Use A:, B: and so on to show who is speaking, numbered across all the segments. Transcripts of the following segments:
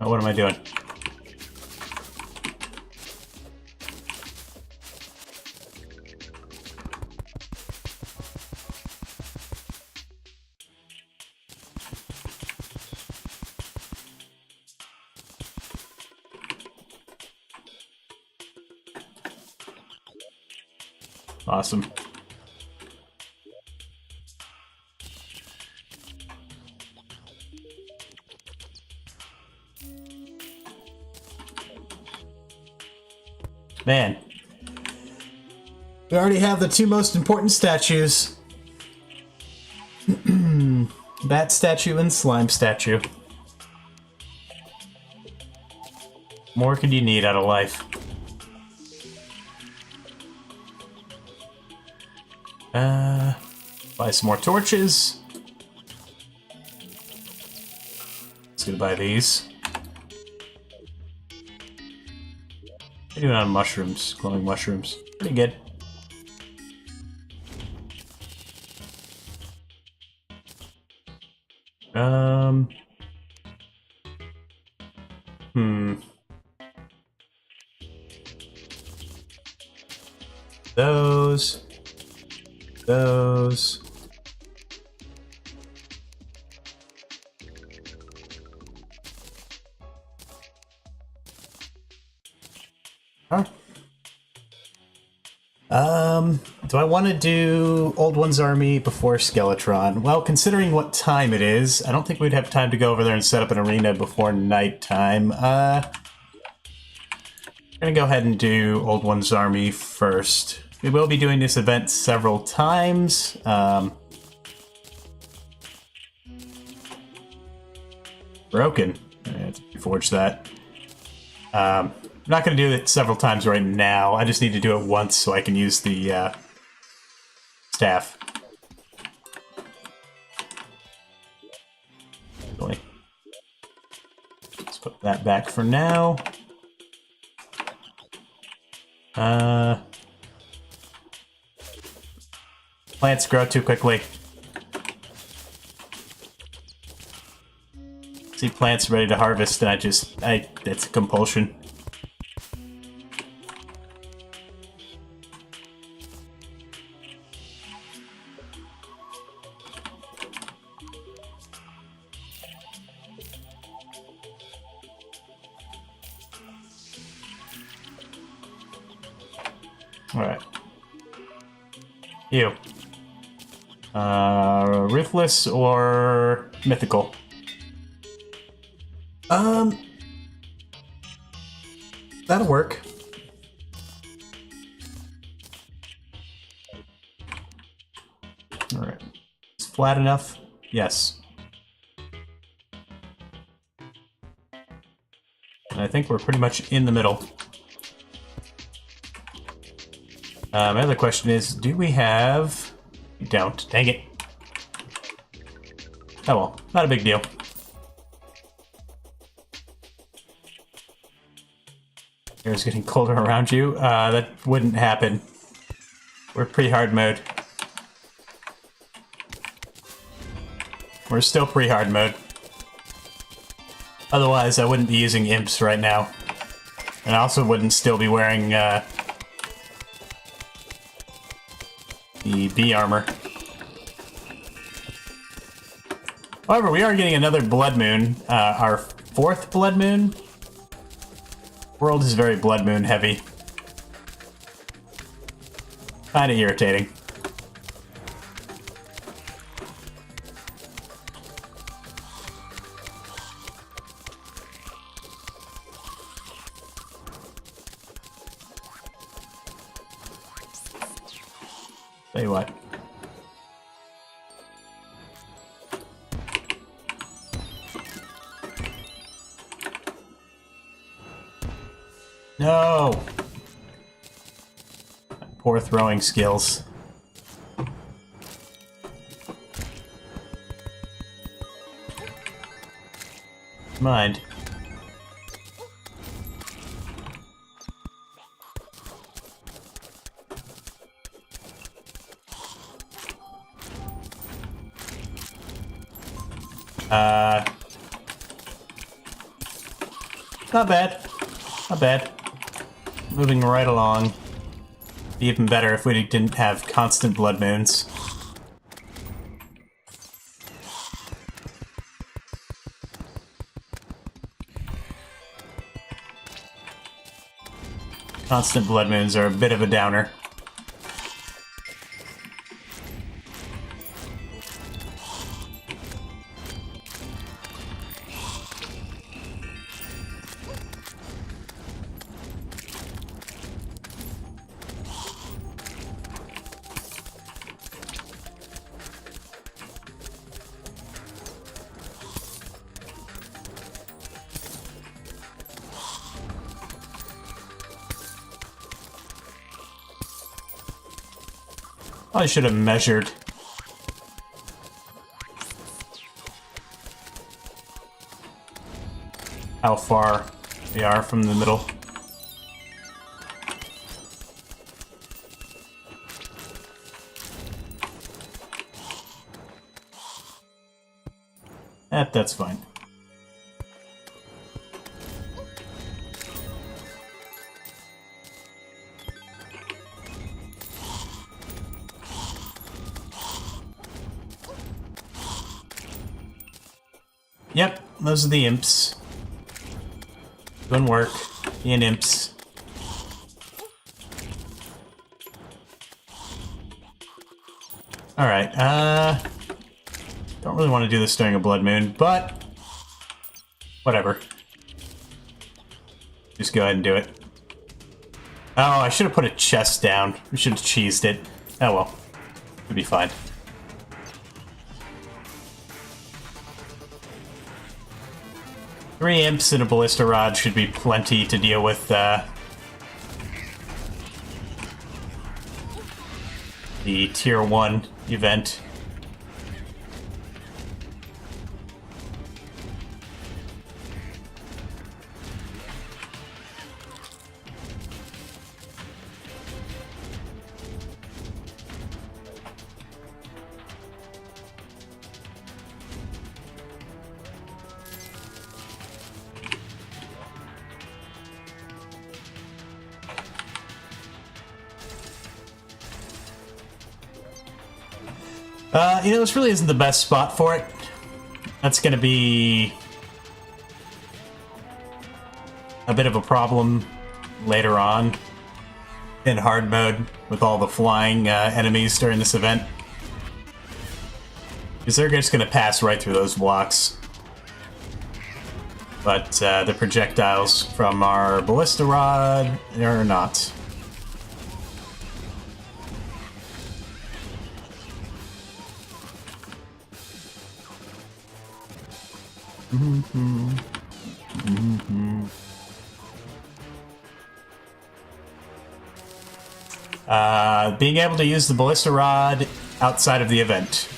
A: Oh, what am I doing? Awesome. Man. We already have the two most important statues. Bat statue and slime statue. More could you need out of life? Buy some more torches. Let's go buy these. What are you doing on mushrooms? Glowing mushrooms. Pretty good. Those. Huh? Do I want to do Old One's Army before Skeletron? Well, considering what time it is, I don't think we'd have time to go over there and set up an arena before nighttime. I'm gonna go ahead and do Old One's Army first. We will be doing this event several times. Broken. I have to forge that. I'm not going to do it several times right now. I just need to do it once so I can use the staff. Really. Let's put that back for now. Plants grow too quickly. See plants ready to harvest, and it's a compulsion. Alright. You. Ruthless or mythical? That'll work. Alright. It's flat enough? Yes. And I think we're pretty much in the middle. My other question is, do we have... We don't. Dang it. Oh well, not a big deal. Air's getting colder around you. That wouldn't happen. We're pre-hard mode. We're still pre-hard mode. Otherwise, I wouldn't be using imps right now. And I also wouldn't still be wearing, the bee armor. However, we are getting another blood moon. Our fourth blood moon. World is very blood moon heavy. Kinda irritating. Tell you what. No! Poor throwing skills. Mind. Not bad. Not bad. Moving right along. Be even better if we didn't have constant blood moons. Constant blood moons are a bit of a downer. I should have measured. How far we are from the middle. That's fine. Yep, those are the imps. Doing work. Being imps. Alright, don't really want to do this during a blood moon, but whatever. Just go ahead and do it. Oh, I should have put a chest down. We should have cheesed it. Oh well. It'll be fine. Three imps and a ballista rod should be plenty to deal with the tier 1 event. You know, this really isn't the best spot for it. That's gonna be a bit of a problem later on in hard mode with all the flying enemies during this event. Because they're just gonna pass right through those blocks. But the projectiles from our ballista rod are not. Being able to use the ballista rod outside of the event.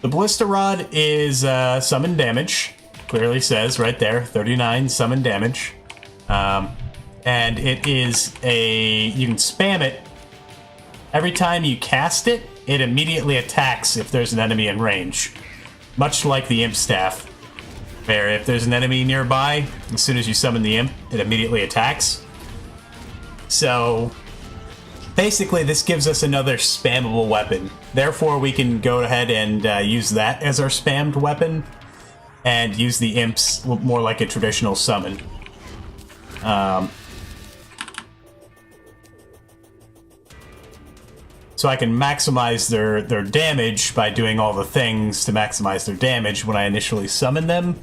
A: The ballista rod is summon damage. Clearly says right there, 39 summon damage. And it is you can spam it. Every time you cast it, it immediately attacks if there's an enemy in range. Much like the imp staff, where if there's an enemy nearby, as soon as you summon the imp, it immediately attacks. So, basically this gives us another spammable weapon. Therefore, we can go ahead and use that as our spammed weapon, and use the imps more like a traditional summon. So I can maximize their damage by doing all the things to maximize their damage when I initially summon them,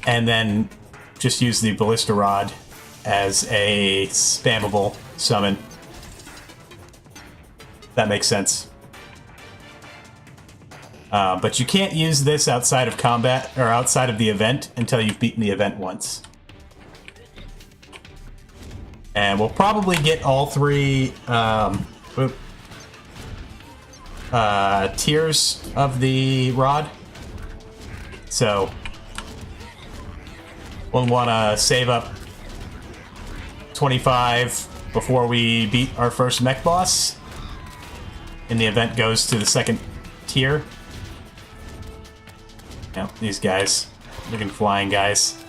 A: and then just use the ballista rod as a spammable summon. That makes sense. But you can't use this outside of combat, or outside of the event, until you've beaten the event once. And we'll probably get all three tiers of the rod. So we'll want to save up 25 before we beat our first mech boss, and the event goes to the second tier. Now, these guys. Freaking flying guys.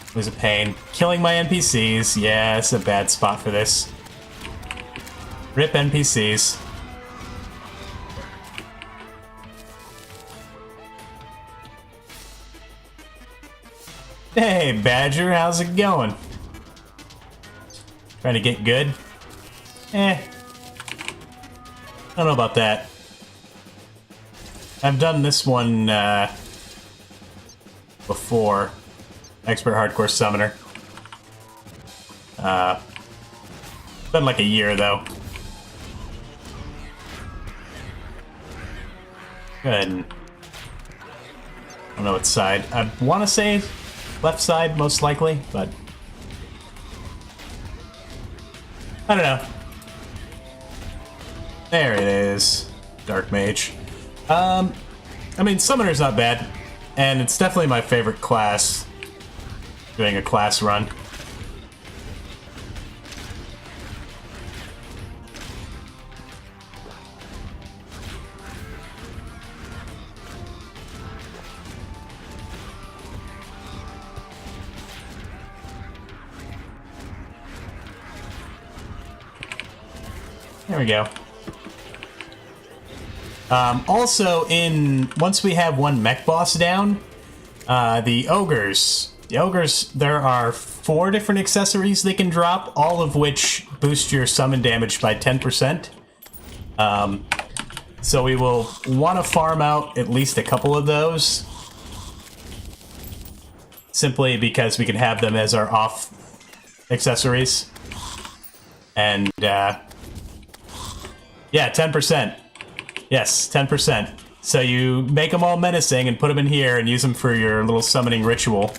A: It was a pain. Killing my NPCs. Yeah, it's a bad spot for this. Rip NPCs. Hey, Badger, how's it going? Trying to get good? I don't know about that. I've done this one before. Expert Hardcore Summoner. Been like a year, though. Good. I don't know what side. I want to say left side, most likely, but I don't know. There it is. Dark Mage. I mean, Summoner's not bad, and it's definitely my favorite class. Doing a class run. There we go. Also, once we have one mech boss down, the ogres. The ogres, there are 4 different accessories they can drop, all of which boost your summon damage by 10%. So we will want to farm out at least a couple of those. Simply because we can have them as our off accessories. And, yeah, 10%. Yes, 10%. So you make them all menacing and put them in here and use them for your little summoning ritual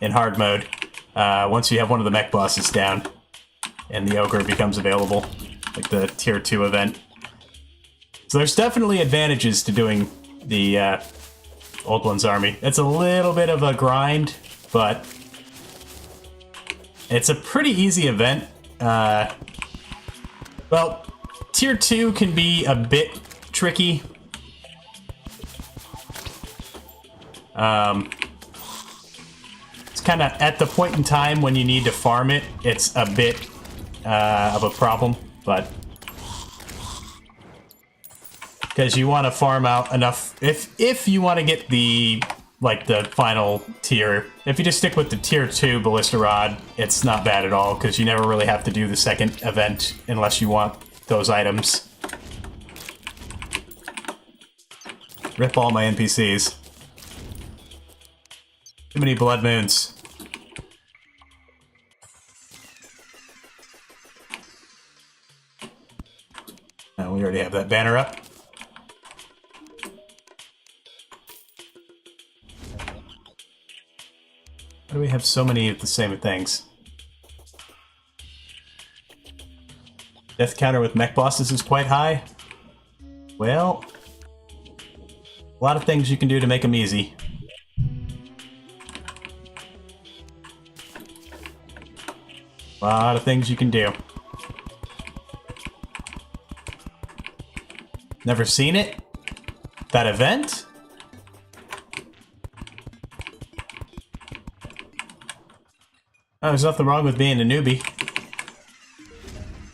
A: in hard mode. Once you have one of the mech bosses down and the ogre becomes available, like the tier 2 event. So there's definitely advantages to doing the Old One's army. It's a little bit of a grind, but it's a pretty easy event. Well, tier 2 can be a bit tricky. It's kind of at the point in time when you need to farm it, it's a bit of a problem, but because you want to farm out enough, if you want to get the final tier, if you just stick with the tier 2 Ballista Rod, it's not bad at all, because you never really have to do the second event unless you want those items. Rip all my NPCs. Too many blood moons. Oh, we already have that banner up. Why do we have so many of the same things? Death counter with mech bosses is quite high. Well, a lot of things you can do to make them easy. A lot of things you can do. Never seen it? That event? Oh, there's nothing wrong with being a newbie.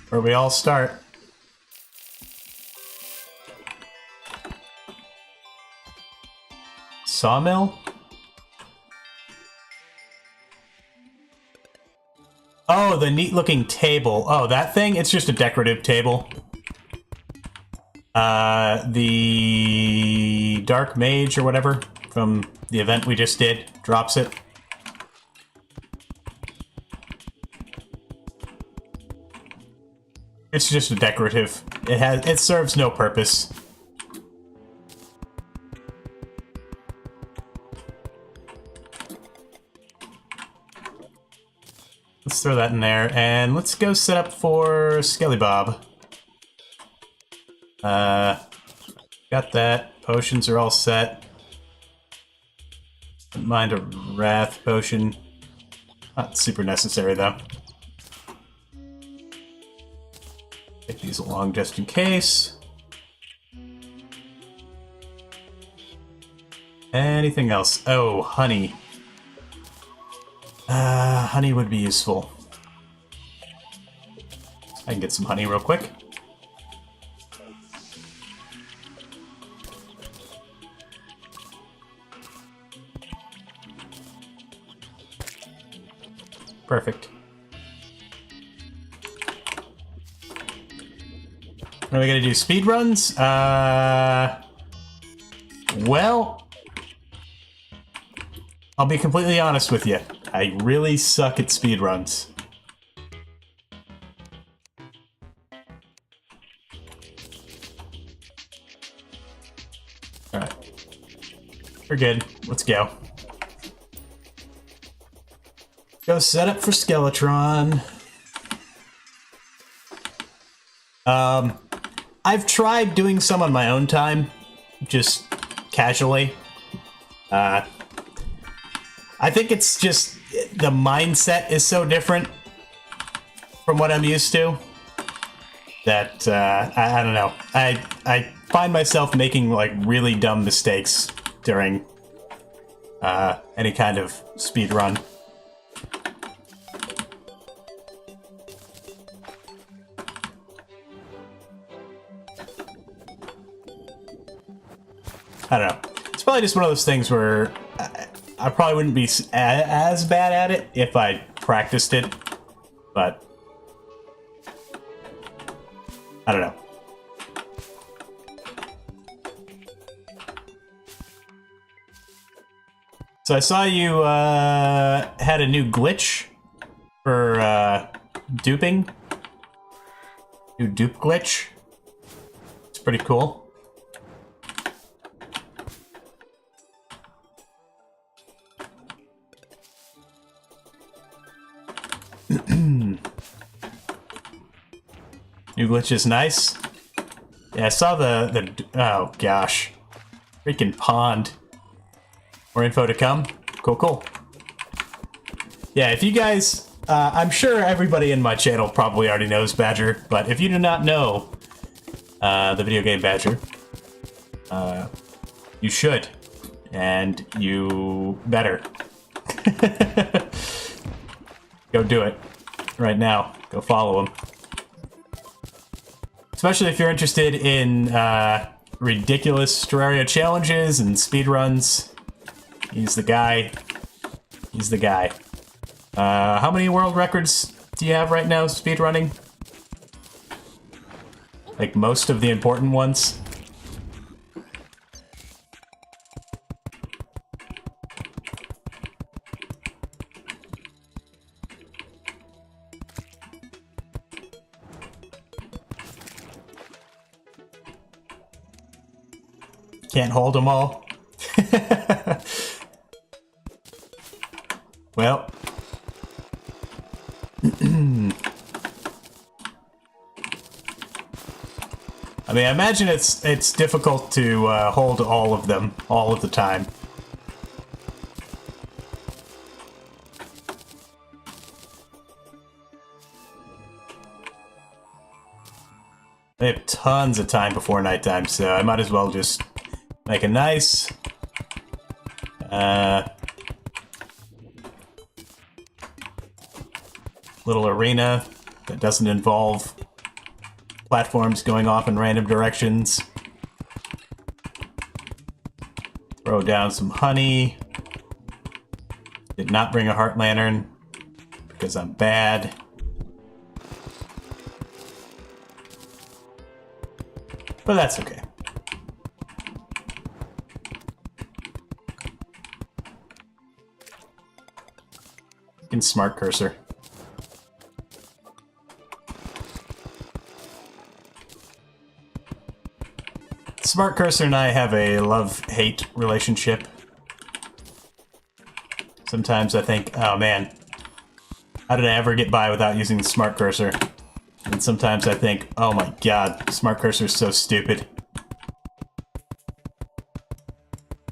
A: Where we all start. Sawmill? Oh, the neat-looking table. Oh, that thing? It's just a decorative table. The Dark Mage or whatever from the event we just did drops it. It's just a decorative. It serves no purpose. Let's throw that in there, and let's go set up for Skelly Bob. Got that. Potions are all set. Don't mind a Wrath potion. Not super necessary, though. Take these along just in case. Anything else? Oh, honey. Honey would be useful. I can get some honey real quick. Perfect. Are we gonna do speed runs? Well, I'll be completely honest with you. I really suck at speed runs. Alright. We're good. Let's go. Go set up for Skeletron. I've tried doing some on my own time, just casually. I think it's just the mindset is so different from what I'm used to that I don't know. I find myself making like really dumb mistakes during any kind of speed run. I don't know. It's probably just one of those things where I probably wouldn't be as bad at it if I practiced it, but I don't know. So I saw you had a new glitch for duping. New dupe glitch. It's pretty cool. New glitch is nice. Yeah, I saw the oh gosh. Freaking pond. More info to come. Cool, cool. Yeah, if you guys, I'm sure everybody in my channel probably already knows Badger, but if you do not know the video game Badger, you should, and you better. Go do it right now. Go follow him. Especially if you're interested in ridiculous Terraria challenges and speedruns. He's the guy. He's the guy. How many world records do you have right now speedrunning? Like most of the important ones? Can't hold them all. Well. I mean, I imagine it's difficult to hold all of them all of the time. I have tons of time before nighttime, so I might as well just make a nice little arena that doesn't involve platforms going off in random directions. Throw down some honey. Did not bring a heart lantern because I'm bad. But that's okay. In smart cursor. Smart cursor and I have a love-hate relationship. Sometimes I think, oh man, how did I ever get by without using the smart cursor? And sometimes I think, oh my god, smart cursor is so stupid.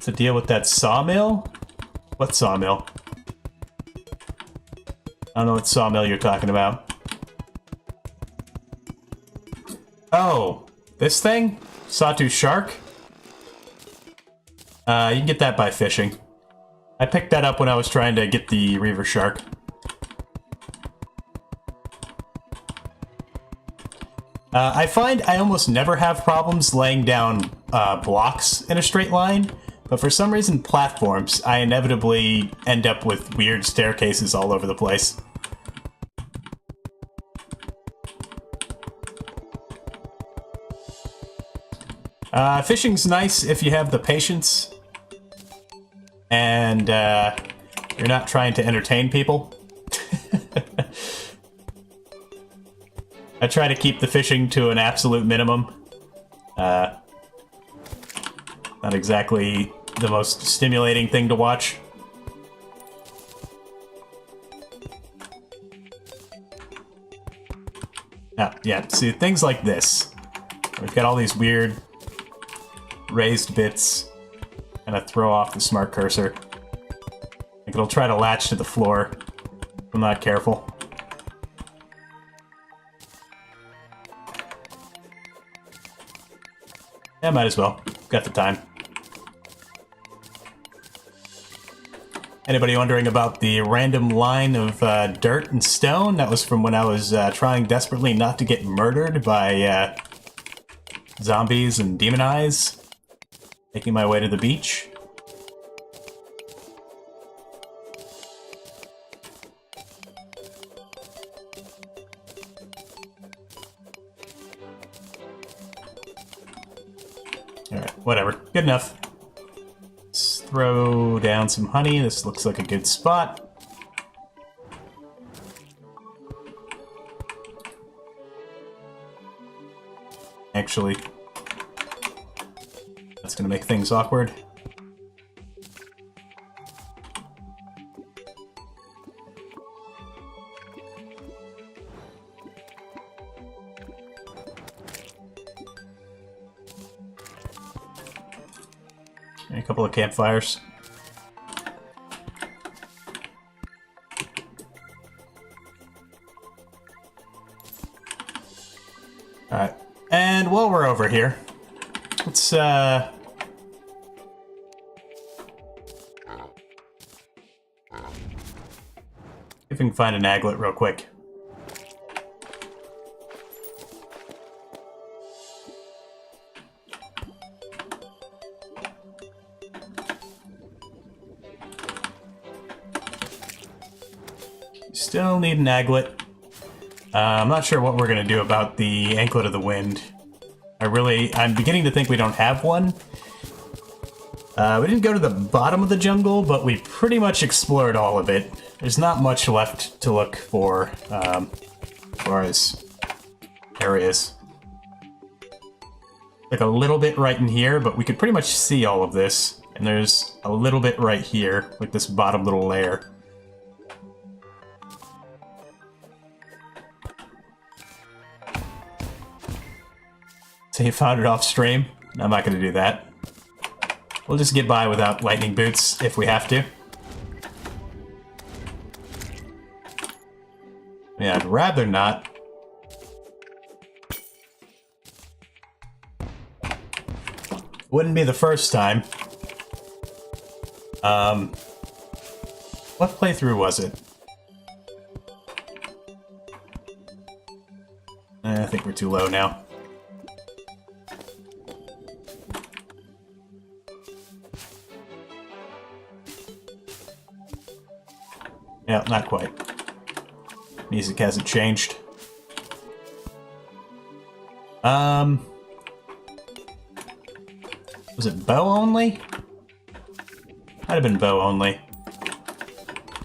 A: To deal with that sawmill? What sawmill? I don't know what sawmill you're talking about. Oh, this thing? Sawtooth Shark? You can get that by fishing. I picked that up when I was trying to get the Reaver Shark. I find I almost never have problems laying down blocks in a straight line, but for some reason platforms, I inevitably end up with weird staircases all over the place. Fishing's nice if you have the patience and you're not trying to entertain people. I try to keep the fishing to an absolute minimum. Not exactly the most stimulating thing to watch. Yeah, see, things like this. We've got all these weird raised bits. Kind of throw off the smart cursor. Like it'll try to latch to the floor if I'm not careful. Yeah, might as well. Got the time. Anybody wondering about the random line of dirt and stone? That was from when I was trying desperately not to get murdered by zombies and demon eyes. Making my way to the beach. Alright, whatever. Good enough. Let's throw down some honey. This looks like a good spot. Actually, that's gonna make things awkward. A couple of campfires. Alright, and while we're over here, let's see if we can find an aglet real quick. Still need an aglet. I'm not sure what we're gonna do about the Anklet of the Wind. I'm beginning to think we don't have one. We didn't go to the bottom of the jungle, but we pretty much explored all of it. There's not much left to look for, as far as areas. Like a little bit right in here, but we could pretty much see all of this. And there's a little bit right here, like this bottom little layer. So you found it off stream? I'm not going to do that. We'll just get by without lightning boots if we have to. Yeah, I'd rather not. Wouldn't be the first time. What playthrough was it? I think we're too low now. Yeah, not quite. Music hasn't changed. Was it bow only? Might have been bow only.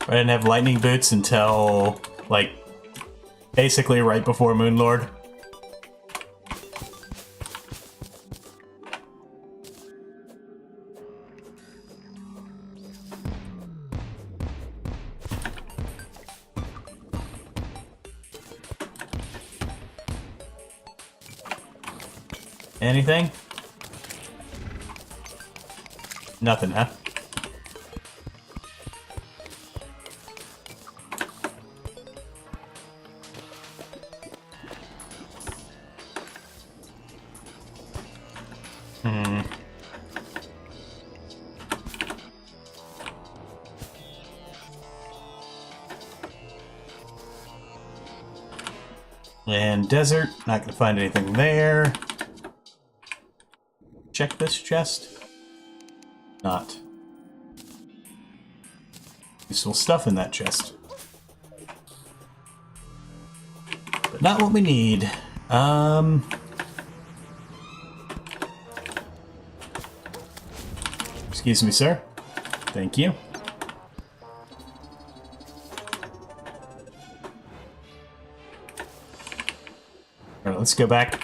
A: I didn't have lightning boots until, like, basically right before Moonlord. Anything? Nothing, huh? And desert, not gonna find anything there. Check this chest. Not. Useful stuff in that chest. But not what we need. Excuse me, sir. Thank you. Alright, let's go back.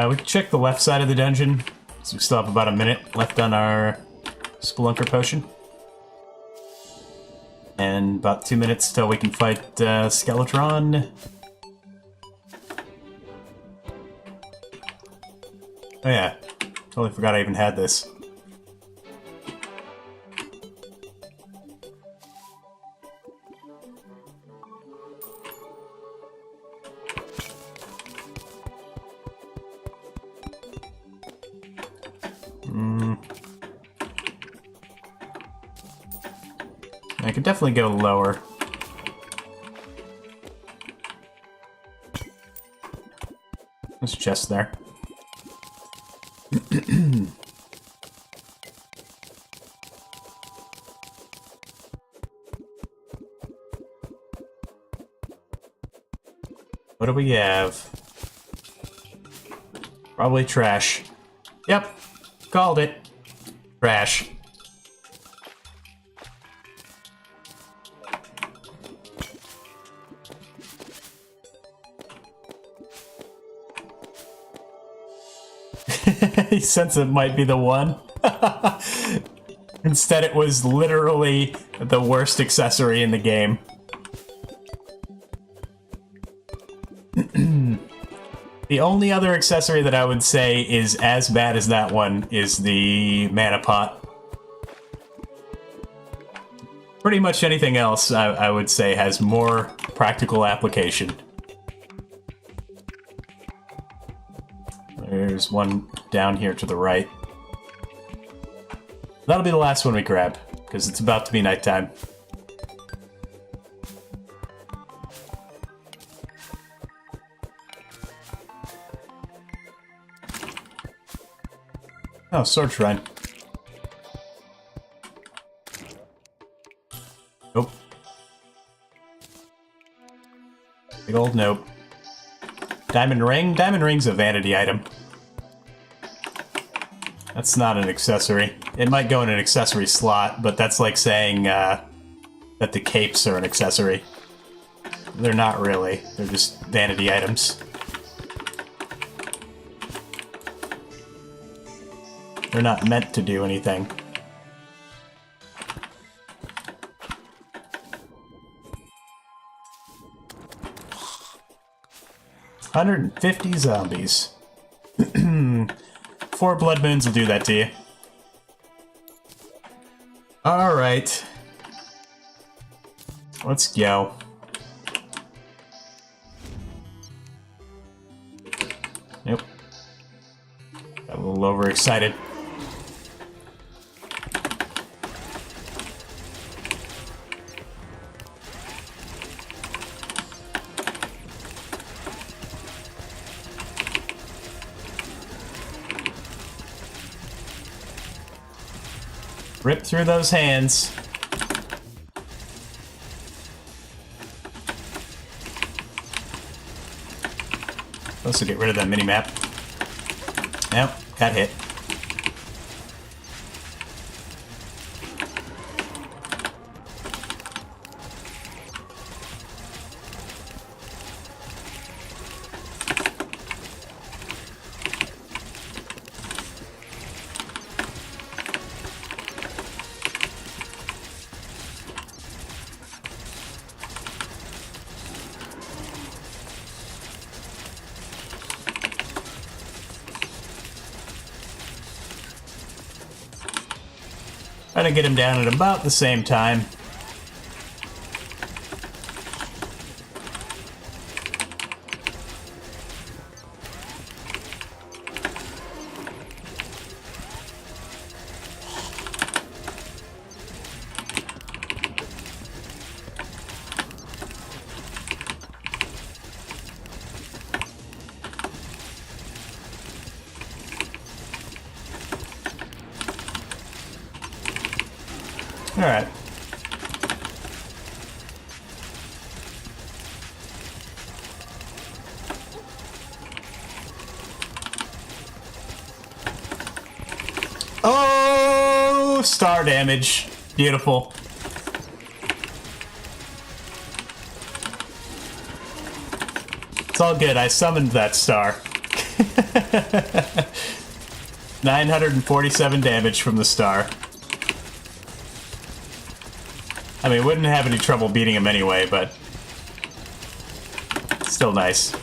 A: We can check the left side of the dungeon. So we still have about a minute left on our Spelunker potion. And about 2 minutes till we can fight Skeletron. Oh yeah, totally forgot I even had this. I could definitely go lower. There's a chest there. What do we have? Probably trash. Yep, called it. Trash. He sense it might be the one. Instead, it was literally the worst accessory in the game. The only other accessory that I would say is as bad as that one is the mana pot. Pretty much anything else, I would say, has more practical application. There's one down here to the right. That'll be the last one we grab, because it's about to be nighttime. Oh, sword shrine. Nope. Big old nope. Diamond ring? Diamond ring's a vanity item. That's not an accessory. It might go in an accessory slot, but that's like saying that the capes are an accessory. They're not really. They're just vanity items. They're not meant to do anything. $150 zombies. 4 blood moons will do that to you. Alright. Let's go. Nope. Got a little overexcited. Rip through those hands. Supposed to get rid of that mini-map. Nope, got hit. Try to get him down at about the same time. Alright. Oh, star damage. Beautiful. It's all good. I summoned that star. 947 damage from the star. I mean, wouldn't have any trouble beating him anyway, but still nice.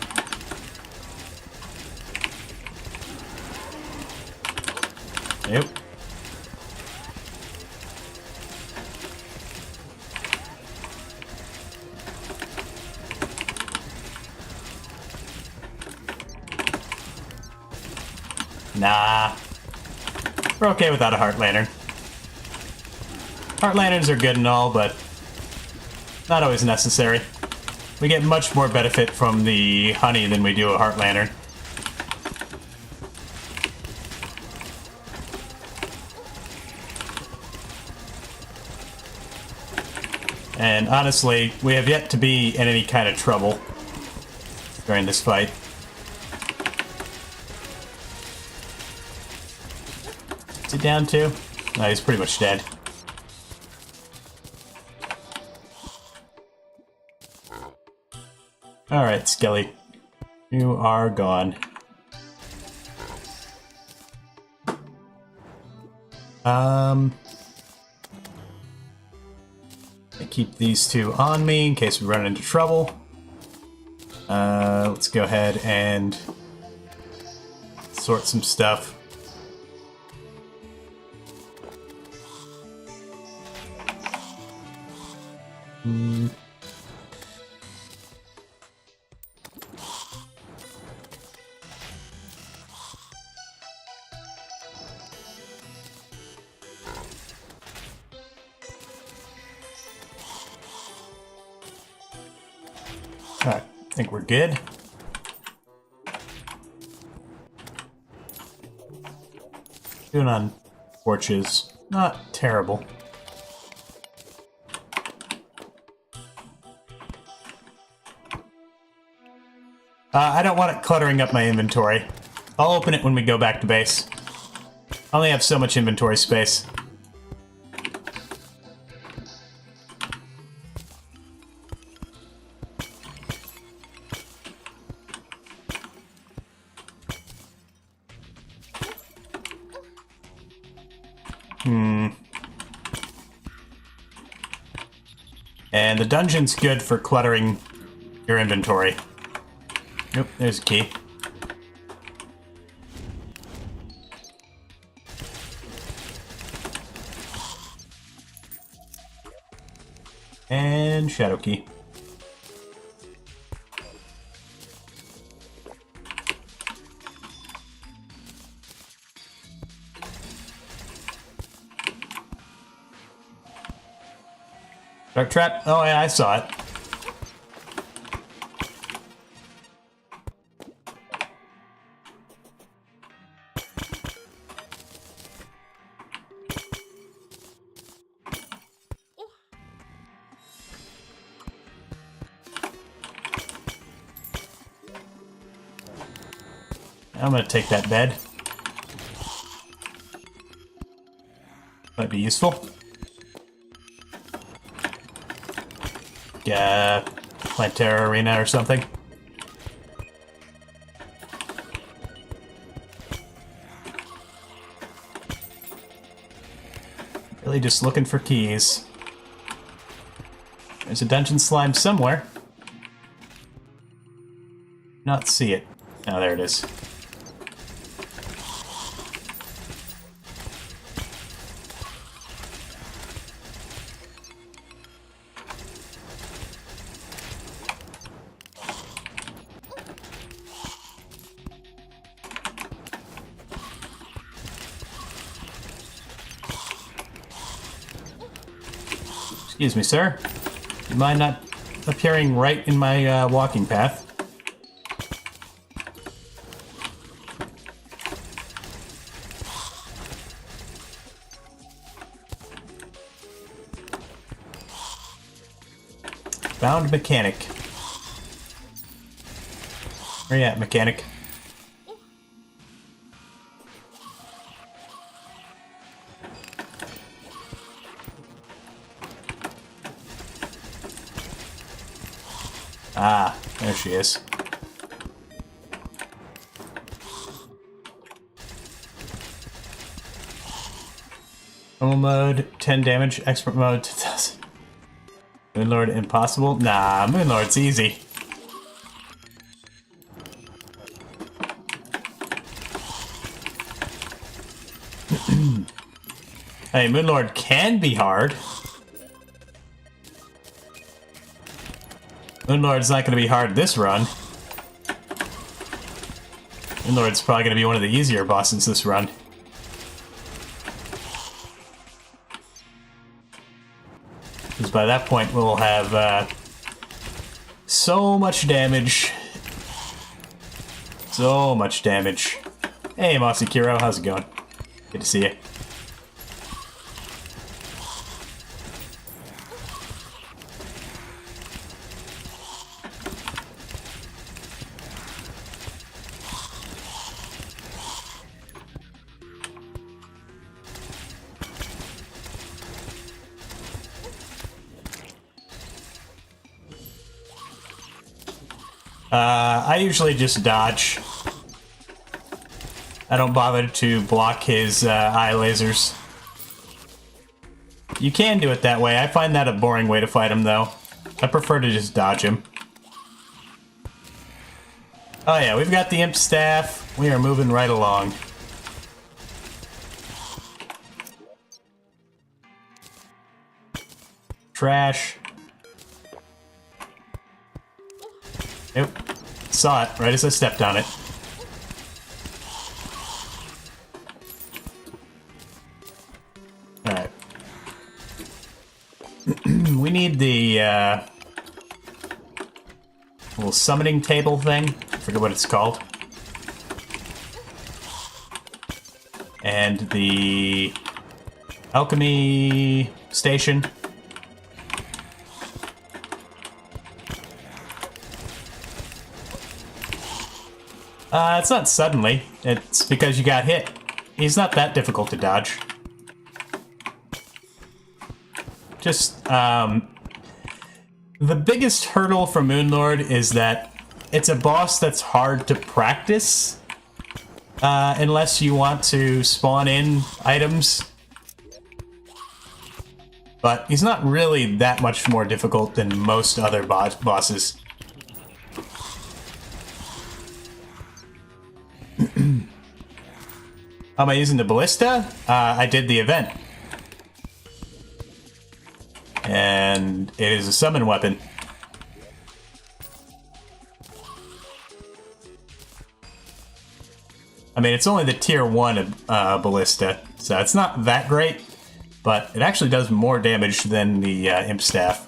A: Yep. Nah. We're okay without a Heart Lantern. Heart Lanterns are good and all, but not always necessary. We get much more benefit from the honey than we do a Heart Lantern. And honestly, we have yet to be in any kind of trouble during this fight. Is he down too? No, he's pretty much dead. Alright, Skelly. You are gone. I keep these two on me in case we run into trouble. Let's go ahead and sort some stuff. Alright, I think we're good. Doing on torches, not terrible. I don't want it cluttering up my inventory. I'll open it when we go back to base. I only have so much inventory space. And the dungeon's good for cluttering your inventory. Nope, there's a key. And shadow key. Dark trap? Oh yeah, I saw it. I'm gonna take that bed. Might be useful. Plant Terraria or something. Really just looking for keys. There's a dungeon slime somewhere. Not see it. Oh, there it is. Excuse me, sir. Do you mind not appearing right in my walking path? Bound mechanic. Where you at, mechanic? Ah, there she is. Normal mode, 10 damage. Expert mode, 2000. Moonlord impossible? Nah, Moonlord's easy. Hey, Moonlord can be hard. Moonlord's not going to be hard this run. Moonlord's probably going to be one of the easier bosses this run. Because by that point we'll have so much damage. So much damage. Hey, Mossy Kiro, how's it going? Good to see you. I usually just dodge. I don't bother to block his eye lasers. You can do it that way. I find that a boring way to fight him, though. I prefer to just dodge him. Oh yeah, we've got the imp staff. We are moving right along. Trash. Nope. Saw it right as I stepped on it. Alright. We need the little summoning table thing. I forget what it's called. And the alchemy station. It's not suddenly. It's because you got hit. He's not that difficult to dodge. Just, the biggest hurdle for Moonlord is that it's a boss that's hard to practice, unless you want to spawn in items. But he's not really that much more difficult than most other bosses. How am I using the ballista? I did the event. And it is a summon weapon. I mean, it's only the tier 1 ballista, so it's not that great, but it actually does more damage than the imp staff.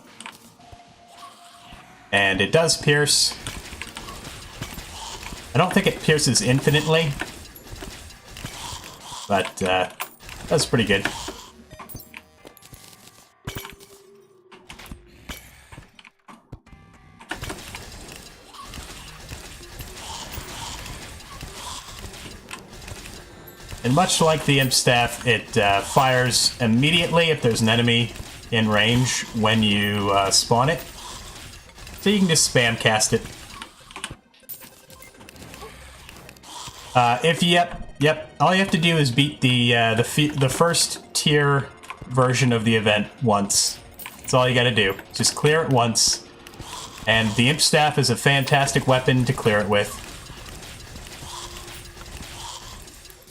A: And it does pierce. I don't think it pierces infinitely, but that's pretty good. And much like the imp staff, it fires immediately if there's an enemy in range when you spawn it. So you can just spam cast it. Yep. All you have to do is beat the first tier version of the event once. That's all you gotta do. Just clear it once. And the imp staff is a fantastic weapon to clear it with.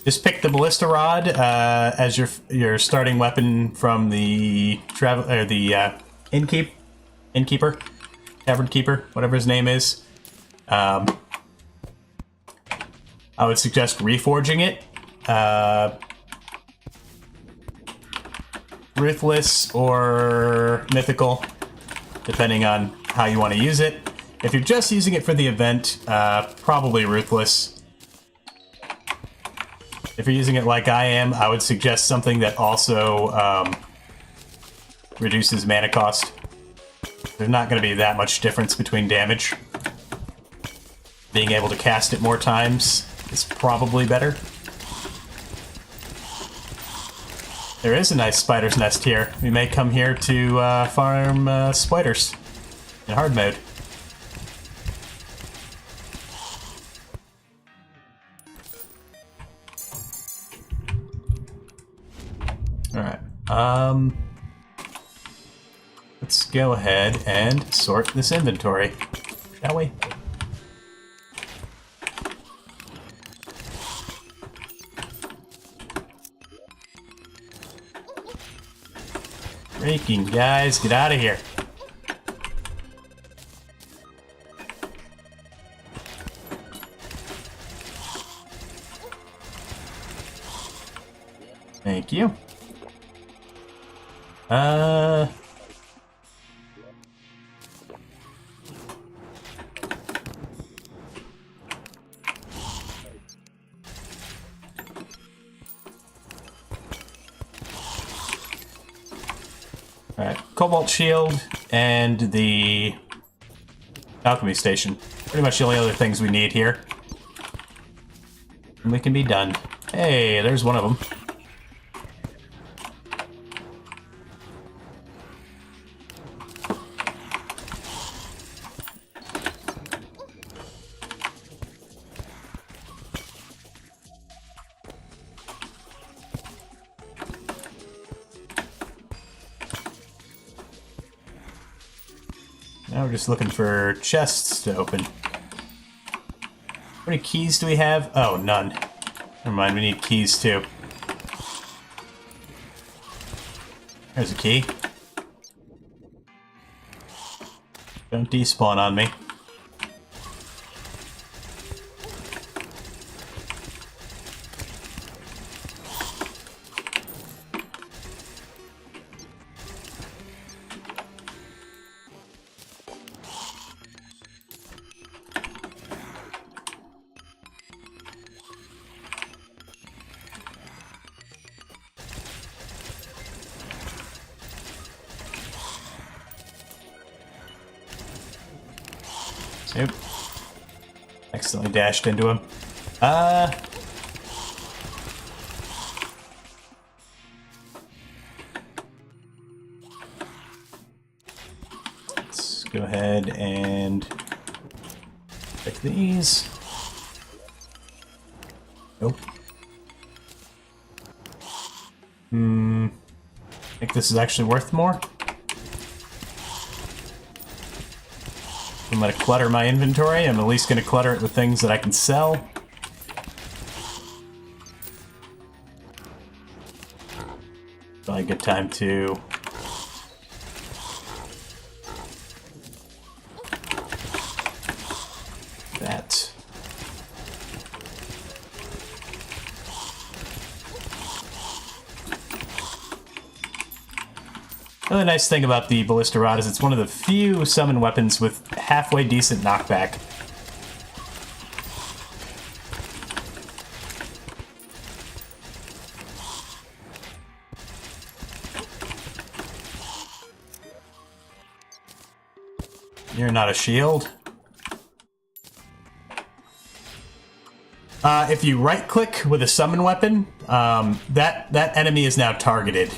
A: Just pick the ballista rod as your starting weapon from the innkeeper, tavern keeper, whatever his name is. I would suggest reforging it. Ruthless or mythical, depending on how you want to use it. If you're just using it for the event, probably ruthless. If you're using it like I am, I would suggest something that also reduces mana cost. There's not going to be that much difference between damage. Being able to cast it more times is probably better. There is a nice spider's nest here. We may come here to farm spiders in hard mode. Alright, let's go ahead and sort this inventory, shall we? Freaking guys, get out of here. Thank you. Alright, Cobalt Shield and the Alchemy Station. Pretty much the only other things we need here. And we can be done. Hey, there's one of them. Now we're just looking for chests to open. How many keys do we have? Oh, none. Never mind, we need keys too. There's a key. Don't despawn on me. Yep. Accidentally dashed into him. Let's go ahead and pick these. Nope. I think this is actually worth more. I'm going to clutter my inventory. I'm at least going to clutter it with things that I can sell. Probably a good time to... that. Another nice thing about the Ballista Rod is it's one of the few summon weapons with halfway decent knockback. You're not a shield. If you right-click with a summon weapon, that enemy is now targeted.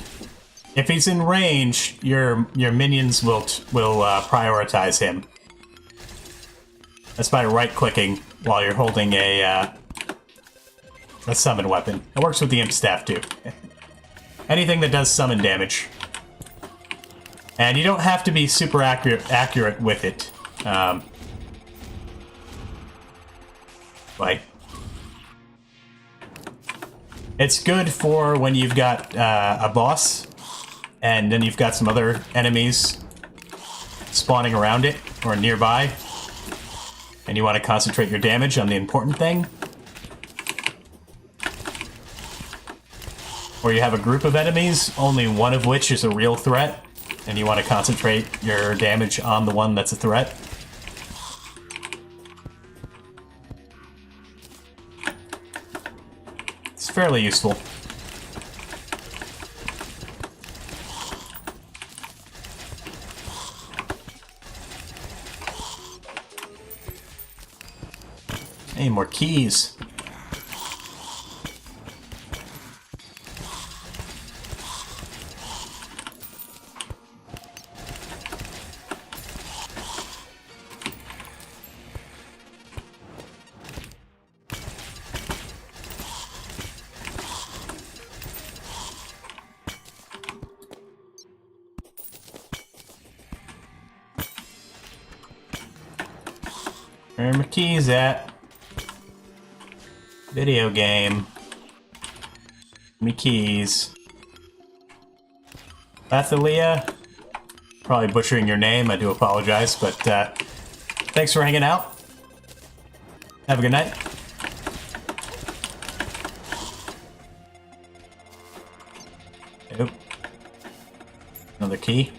A: If he's in range, your minions will prioritize him. That's by right-clicking while you're holding a summon weapon. It works with the Imp Staff too. Anything that does summon damage. And you don't have to be super accurate with it. Like, it's good for when you've got a boss, and then you've got some other enemies spawning around it or nearby, and you want to concentrate your damage on the important thing. Or you have a group of enemies, only one of which is a real threat, and you want to concentrate your damage on the one that's a threat. It's fairly useful. Hey, more keys. Where are my keys at? Video game. Give me keys. Athalia. Probably butchering your name, I do apologize, but thanks for hanging out. Have a good night. Nope. Another key.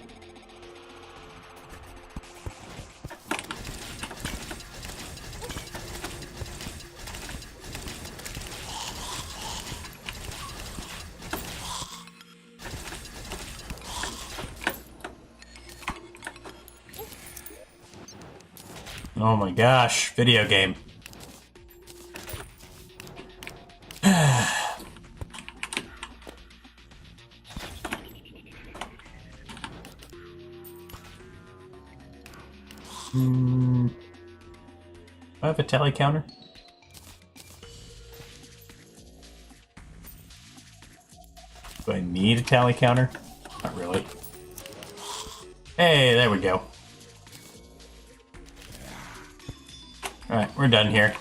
A: Oh my gosh, video game. Do I have a tally counter? Do I need a tally counter? Not really. Hey, there we go. Alright, we're done here.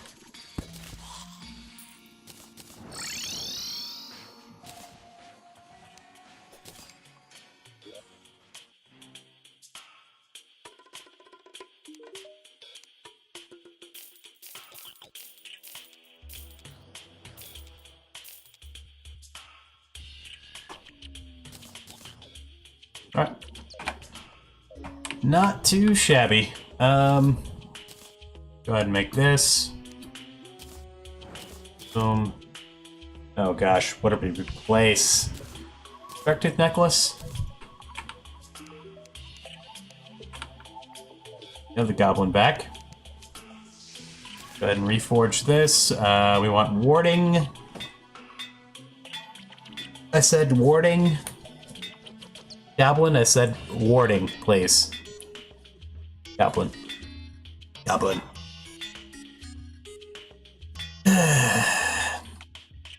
A: Alright. Not too shabby. Go ahead and make this. Boom. Oh gosh, what did we replace? Sharktooth necklace? Have the goblin back. Go ahead and reforge this. We want warding. I said warding. Goblin, I said warding, please. Goblin. Goblin.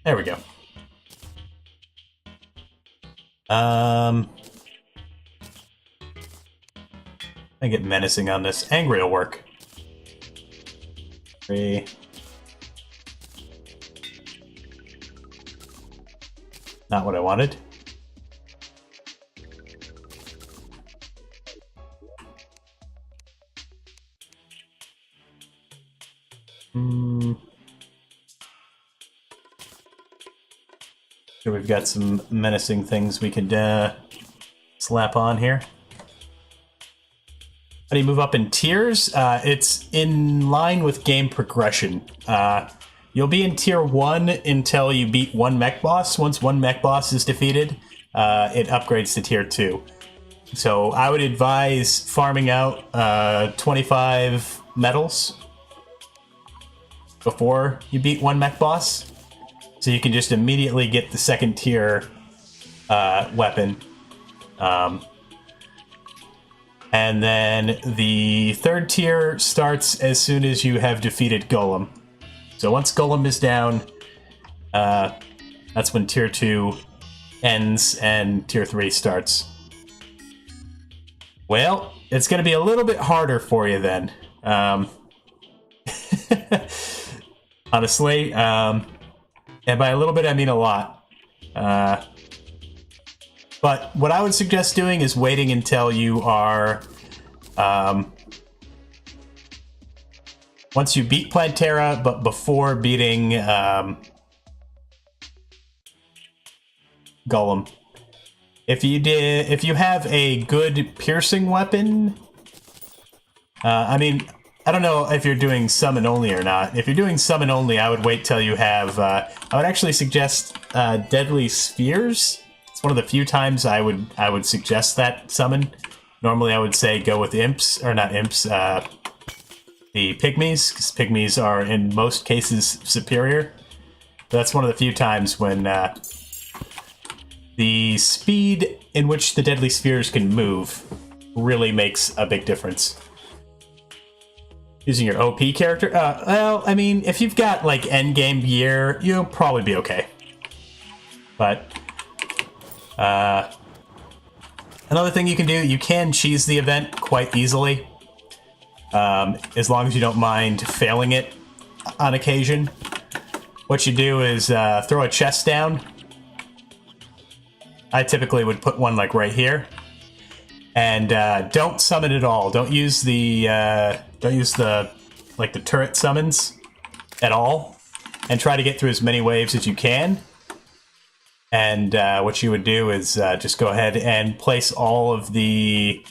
A: There we go. I get menacing on this. Angry will work. 3. Not what I wanted. So we've got some menacing things we could slap on here. How do you move up in tiers? It's in line with game progression. You'll be in tier 1 until you beat one mech boss. Once one mech boss is defeated, it upgrades to tier 2. So I would advise farming out 25 medals before you beat one mech boss. So you can just immediately get the second tier weapon. And then the third tier starts as soon as you have defeated Golem. So once Golem is down, that's when tier 2 ends and tier 3 starts. Well, it's going to be a little bit harder for you then. Honestly, and by a little bit, I mean a lot. But what I would suggest doing is waiting until you are... once you beat Plantera, but before beating Golem. If you have a good piercing weapon... I mean... I don't know if you're doing summon only or not. If you're doing summon only, I would wait till you have... I would actually suggest Deadly Spheres. It's one of the few times I would suggest that summon. Normally I would say go with imps, or not imps, the pygmies, because pygmies are in most cases superior. That's one of the few times when the speed in which the deadly spheres can move really makes a big difference. Using your OP character? Well, I mean, if you've got, like, endgame gear, you'll probably be okay. But, another thing you can do, you can cheese the event quite easily. As long as you don't mind failing it on occasion. What you do is throw a chest down. I typically would put one, like, right here. And don't summon at all. Don't use the like the turret summons at all, and try to get through as many waves as you can. And what you would do is just go ahead and place all of the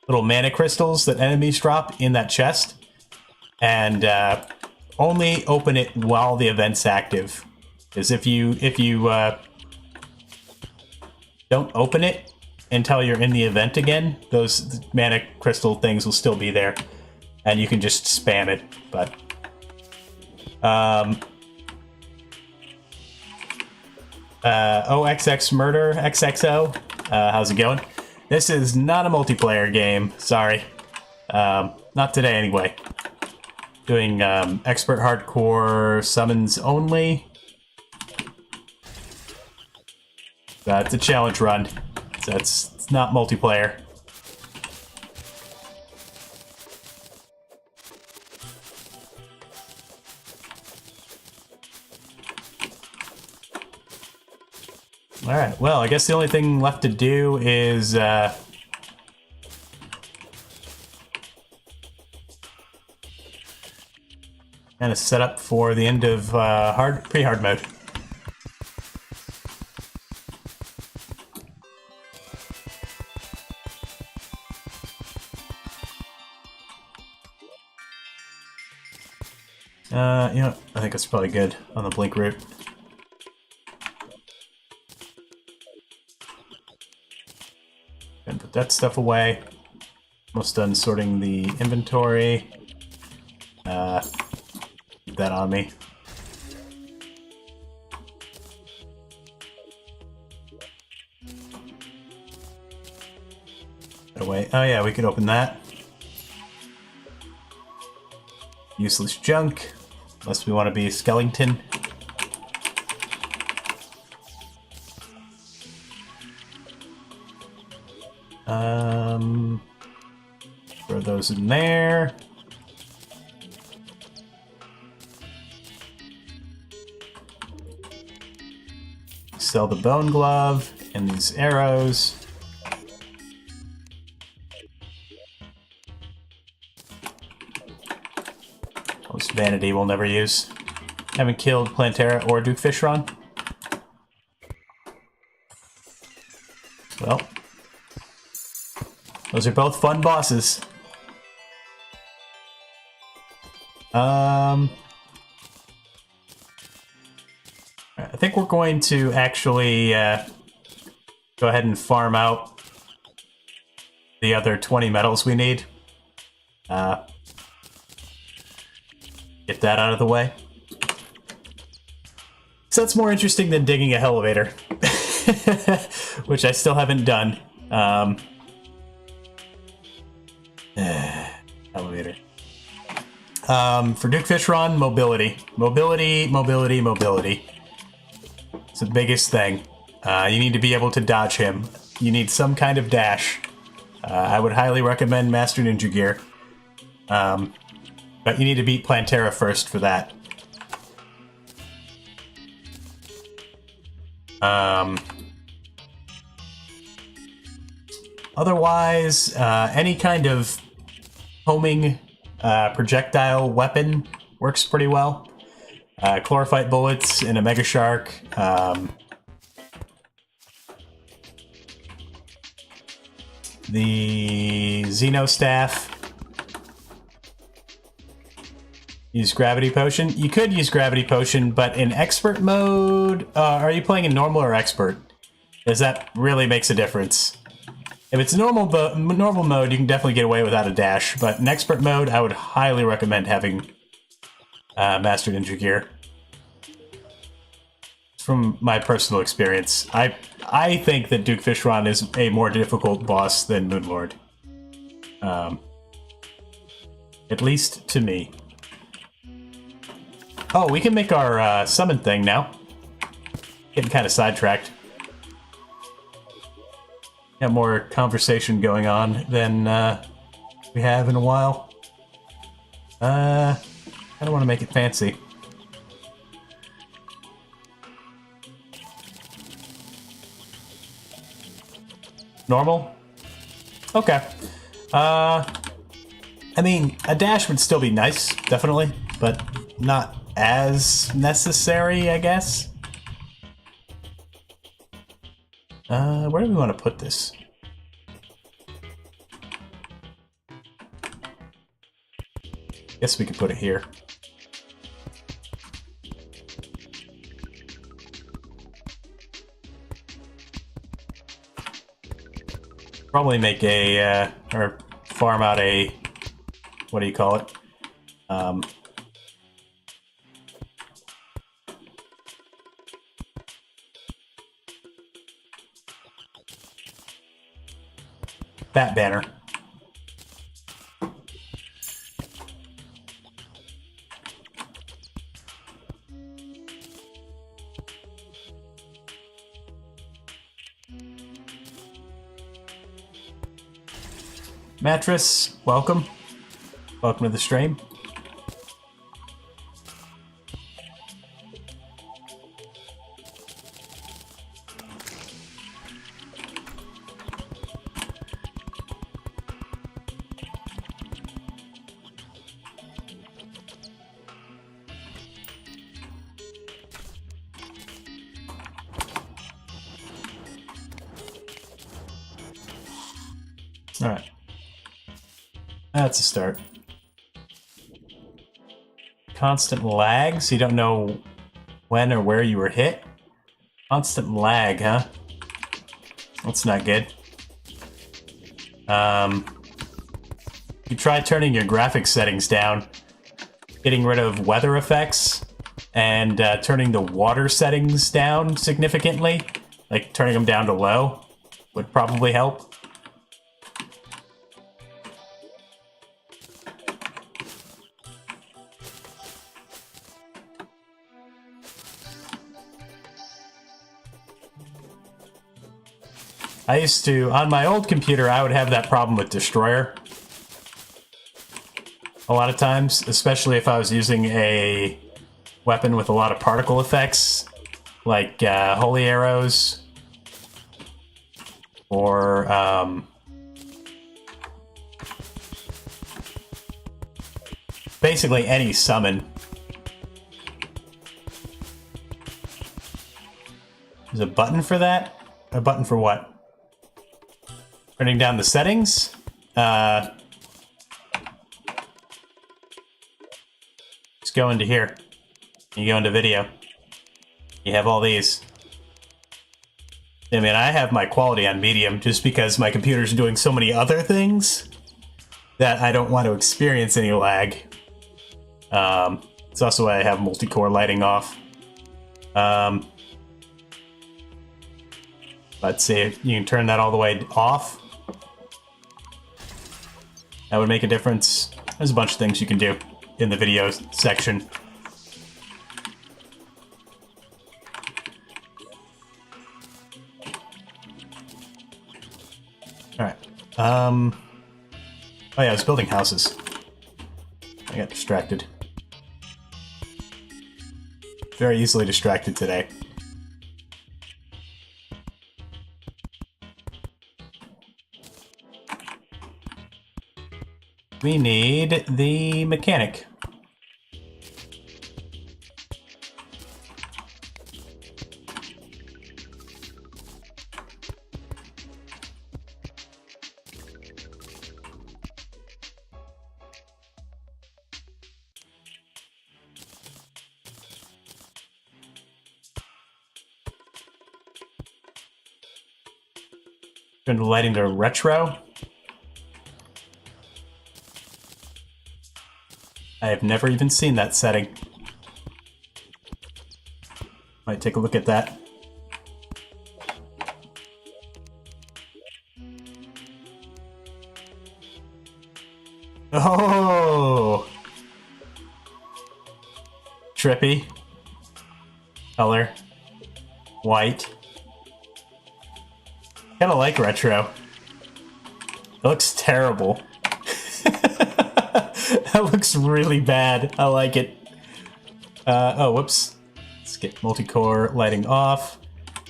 A: little mana crystals that enemies drop in that chest, and only open it while the event's active. Because if you don't open it until you're in the event again, those mana crystal things will still be there, and you can just spam it. But OXX Murder XXO, how's it going? This is not a multiplayer game, sorry. Not today anyway. Doing expert hardcore summons only. It's a challenge run. So it's not multiplayer. Alright, well, I guess the only thing left to do is kind of set up for the end of pre-hard mode. You know, I think it's probably good on the blink route. And put that stuff away. Almost done sorting the inventory. Keep that on me. Put away. Oh yeah, we could open that. Useless junk. Unless we want to be a skeleton. Throw those in there. Sell the bone glove and these arrows. Most vanity we'll never use. Haven't killed Plantera or Duke Fishron. Well, those are both fun bosses. I think we're going to actually go ahead and farm out the other 20 metals we need. Get that out of the way. So that's more interesting than digging a elevator, which I still haven't done. Elevator. For Duke Fishron, mobility. Mobility. It's the biggest thing. You need to be able to dodge him. You need some kind of dash. I would highly recommend Master Ninja Gear. But you need to beat Plantera first for that. Otherwise, any kind of homing projectile weapon works pretty well. Chlorophyte bullets and a Mega Shark. The Xeno Staff. Use Gravity Potion. You could use Gravity Potion, but in Expert mode... are you playing in Normal or Expert? Because that really makes a difference. If it's normal mode, you can definitely get away without a dash, but in expert mode, I would highly recommend having Master Ninja Gear. From my personal experience, I think that Duke Fishron is a more difficult boss than Moonlord. At least to me. Oh, we can make our summon thing now. Getting kind of sidetracked. Got more conversation going on than we have in a while. I don't want to make it fancy. Normal? Okay. I mean, a dash would still be nice, definitely, but not as necessary, I guess. Where do we want to put this? Guess we could put it here. Probably make a, or farm out a, what do you call it? That banner. Mattress, welcome. Welcome to the stream. All right. That's a start. Constant lag, so you don't know when or where you were hit? Constant lag, huh? That's not good. You try turning your graphics settings down, getting rid of weather effects, and turning the water settings down significantly, like turning them down to low, would probably help. I used to, on my old computer, I would have that problem with Destroyer. A lot of times, especially if I was using a weapon with a lot of particle effects, like Holy Arrows, or basically any summon. There's a button for that? A button for what? Turning down the settings. Just go into here. You go into video. You have all these. I mean, I have my quality on medium just because my computer's doing so many other things that I don't want to experience any lag. It's also why I have multi-core lighting off. Let's see if you can turn that all the way off. That would make a difference. There's a bunch of things you can do in the video section. Alright. Oh yeah, I was building houses. I got distracted. Very easily distracted today. We need the mechanic. Turn the lighting to retro. I have never even seen that setting. Might take a look at that. Oh! Trippy. Color. White. Kinda like retro. It looks terrible. That looks really bad. I like it. Oh, whoops. Let's get multi-core lighting off.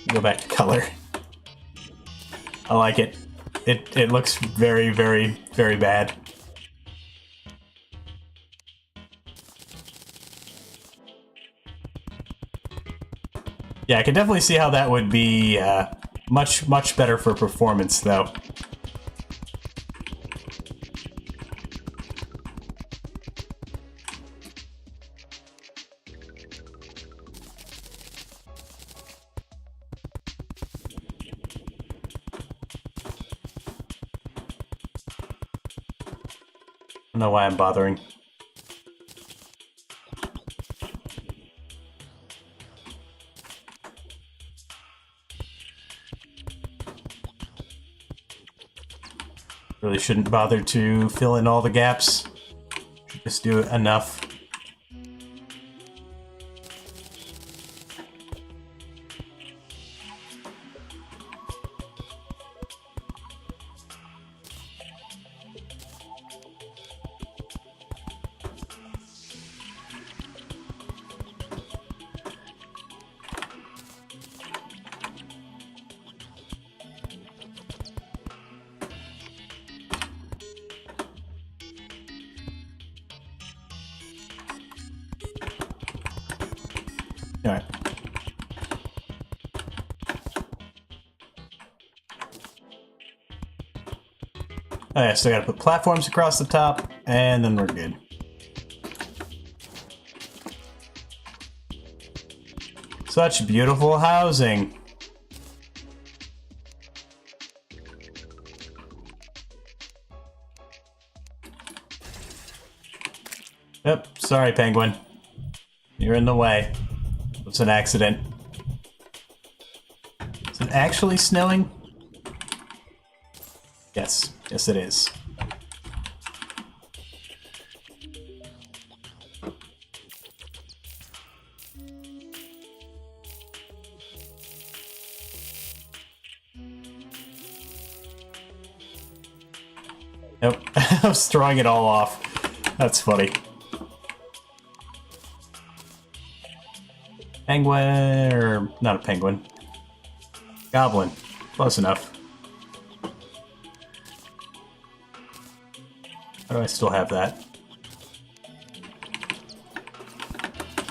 A: Go back to color. I like it. It looks very, very, very bad. Yeah, I can definitely see how that would be much, much better for performance, though. I don't know why I'm bothering. Really shouldn't bother to fill in all the gaps. Should just do enough. Alright. Oh yeah, so I gotta put platforms across the top, and then we're good. Such beautiful housing. Yep, sorry, penguin. You're in the way. It's an accident. Is it actually snowing? Yes. Yes, it is. Nope. I was throwing it all off. That's funny. Penguin, or not a penguin. Goblin. Close enough. How do I still have that?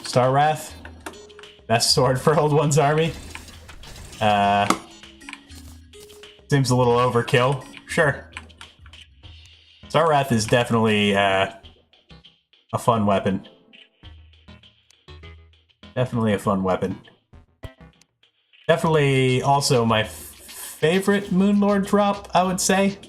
A: Star Wrath? Best sword for Old One's army? Seems a little overkill. Sure. Star Wrath is definitely a fun weapon. Definitely a fun weapon. Definitely also my favorite Moonlord drop, I would say.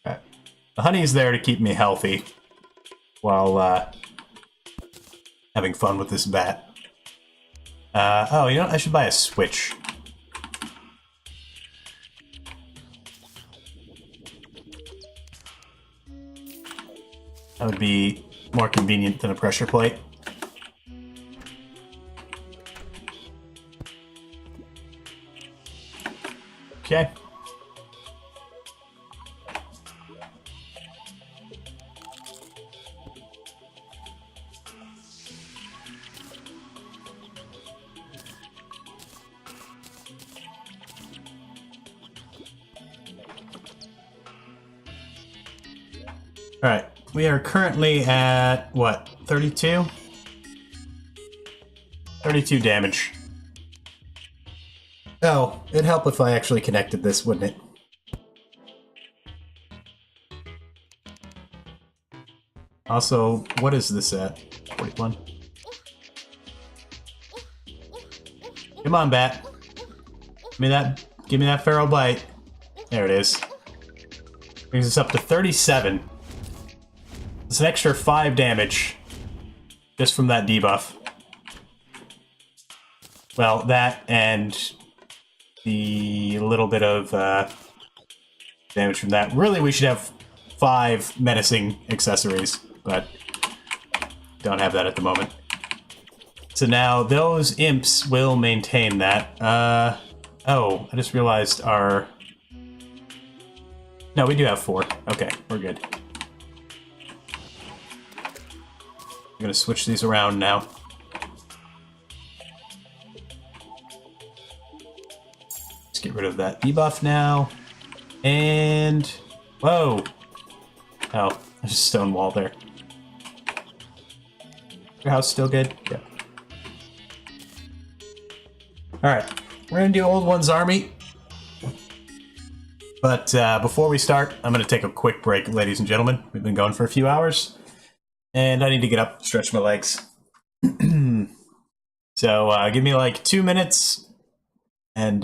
A: Alright. The honey's there to keep me healthy while having fun with this bat. Oh, you know what? I should buy a Switch. That would be more convenient than a pressure plate. Okay. Alright, we are currently at, what, 32? 32 damage. Oh, it'd help if I actually connected this, wouldn't it? Also, what is this at? 41. Come on, bat. Give me that feral bite. There it is. Brings us up to 37. It's an extra 5 damage. Just from that debuff. Well, that and the little bit of damage from that. Really, we should have 5 menacing accessories, but don't have that at the moment. So now those imps will maintain that. Oh, I just realized our... No, we do have 4. Okay, we're good. I'm gonna switch these around now. Let's get rid of that debuff now. And... Whoa! Oh, there's a stone wall there. Your house still good? Yeah. Alright, we're gonna do Old One's Army. But before we start, I'm gonna take a quick break, ladies and gentlemen. We've been going for a few hours. And I need to get up, stretch my legs. So give me like 2 minutes, and